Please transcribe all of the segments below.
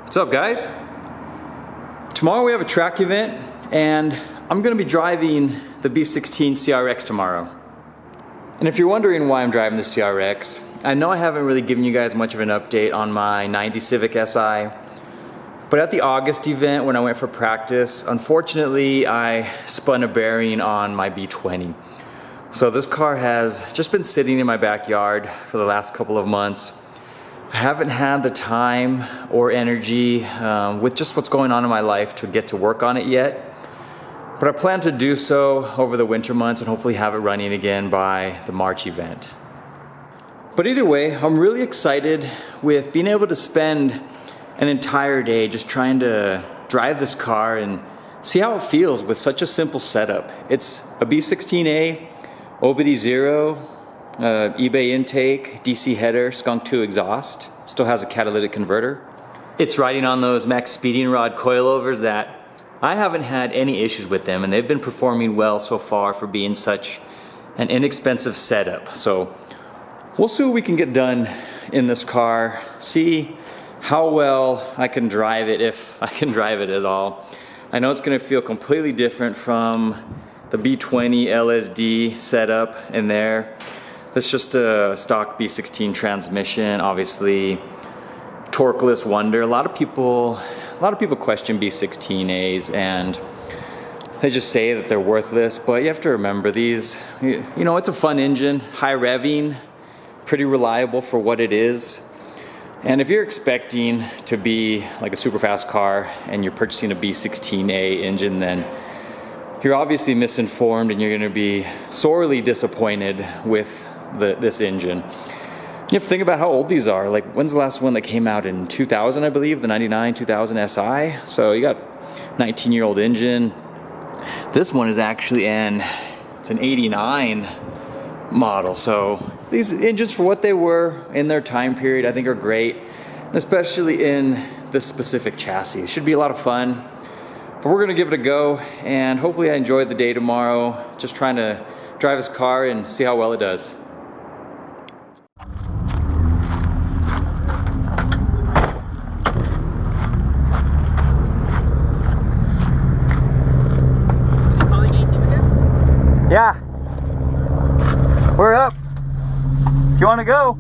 What's up, guys? Tomorrow we have a track event and I'm going to be driving the B16 CRX tomorrow. And if you're wondering why I'm driving the CRX, I know I haven't really given you guys much of an update on my 90 Civic Si, but at the August event when I went for practice, unfortunately I spun a bearing on my B20. So this car has just been sitting in my backyard for the last couple of months. I haven't had the time or energy with just what's going on in my life to get to work on it yet. But I plan to do so over the winter months and hopefully have it running again by the March event. But either way, I'm really excited with being able to spend an entire day just trying to drive this car and see how it feels with such a simple setup. It's a B16A, OBD0, eBay intake, DC header, Skunk 2 exhaust, still has a catalytic converter. It's riding on those max speeding rod coilovers that I haven't had any issues with them, and they've been performing well so far for being such an inexpensive setup. So we'll see what we can get done in this car, see how well I can drive it, if I can drive it at all. I know it's going to feel completely different from the B20 LSD setup in there. That's just a stock B16 transmission, obviously torqueless wonder. A lot of people question B16As and they just say that they're worthless, but you have to remember these, you know, it's a fun engine, high revving, pretty reliable for what it is. And if you're expecting to be like a super fast car and you're purchasing a B16A engine, then you're obviously misinformed and you're going to be sorely disappointed with this engine. You have to think about how old these are. Like, when's the last one that came out? In 2000, I believe, the 99 2000 Si. So you got 19-year-old engine. This one is actually it's an 89 model. So these engines, for what they were in their time period, I think are great, especially in this specific chassis. It should be a lot of fun. But we're gonna give it a go, and hopefully I enjoy the day tomorrow, just trying to drive this car and see how well it does. Yeah, we're up. Do you want to go?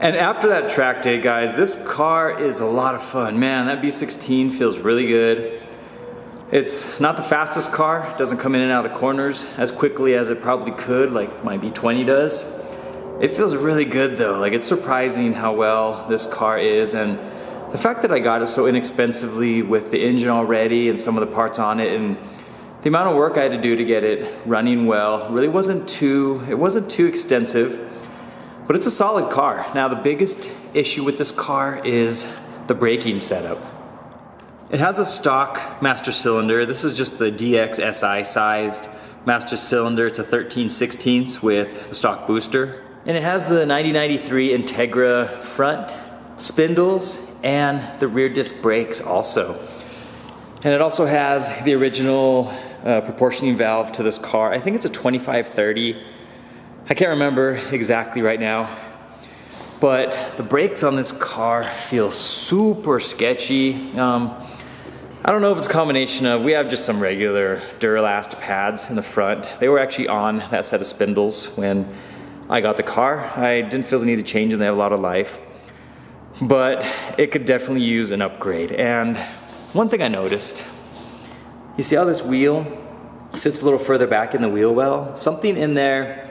And after that track day, guys, this car is a lot of fun. Man, that B16 feels really good. It's not the fastest car. It doesn't come in and out of the corners as quickly as it probably could, like my B20 does. It feels really good though. Like, it's surprising how well this car is, and the fact that I got it so inexpensively with the engine already and some of the parts on it, and the amount of work I had to do to get it running well really wasn't too extensive. But it's a solid car. Now, the biggest issue with this car is the braking setup. It has a stock master cylinder. This is just the DX Si sized master cylinder. It's a 13/16 with the stock booster. And it has the 9093 Integra front spindles and the rear disc brakes also. And it also has the original proportioning valve to this car. I think it's a 2530. I can't remember exactly right now, but the brakes on this car feel super sketchy. I don't know if it's a combination of, we have just some regular Duralast pads in the front. They were actually on that set of spindles when I got the car. I didn't feel the need to change them, they have a lot of life. But it could definitely use an upgrade. And one thing I noticed, you see how this wheel sits a little further back in the wheel well? Something in there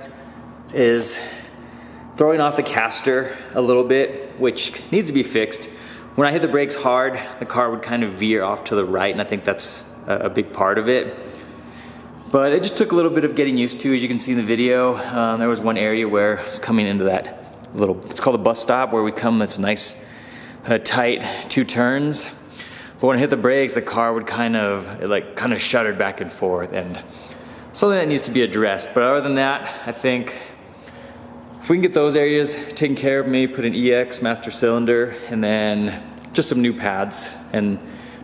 is throwing off the caster a little bit, which needs to be fixed. When I hit the brakes hard, the car would kind of veer off to the right, and I think that's a big part of it. But it just took a little bit of getting used to. As you can see in the video, there was one area where it's coming into that little, it's called a bus stop, where we come, that's a nice tight 2 turns. But when I hit the brakes, the car would kind of shuddered back and forth, and something that needs to be addressed. But other than that, I think if we can get those areas taken care of, maybe put an EX master cylinder and then just some new pads and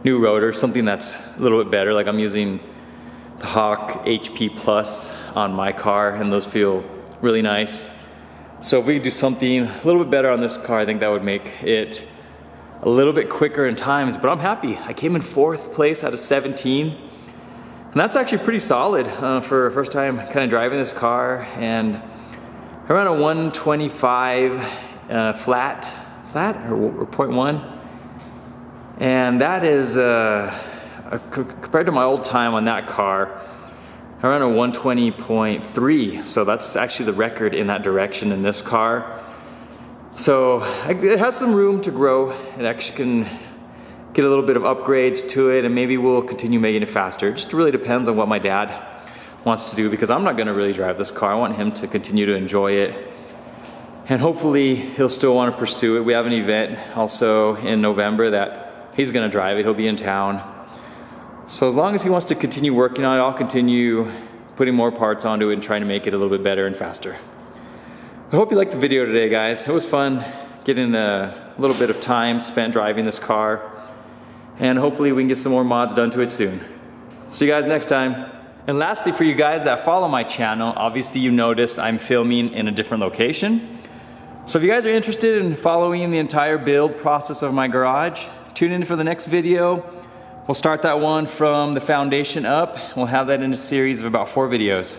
new rotors, something that's a little bit better. Like, I'm using the Hawk HP Plus on my car, and those feel really nice. So if we could do something a little bit better on this car, I think that would make it a little bit quicker in times. But I'm happy. I came in 4th place out of 17. And that's actually pretty solid for a first time kind of driving this car. And around a 125 flat or 0.1. And that is, compared to my old time on that car, around a 120.3. So that's actually the record in that direction in this car. So it has some room to grow. It actually can get a little bit of upgrades to it, and maybe we'll continue making it faster. It just really depends on what my dad wants to do, because I'm not gonna really drive this car. I want him to continue to enjoy it. And hopefully he'll still want to pursue it. We have an event also in November that he's gonna drive it. He'll be in town. So as long as he wants to continue working on it, I'll continue putting more parts onto it and trying to make it a little bit better and faster. I hope you liked the video today, guys. It was fun getting a little bit of time spent driving this car, and hopefully we can get some more mods done to it soon. See you guys next time. And lastly, for you guys that follow my channel, obviously you noticed I'm filming in a different location. So if you guys are interested in following the entire build process of my garage, tune in for the next video. We'll start that one from the foundation up. We'll have that in a series of about 4 videos.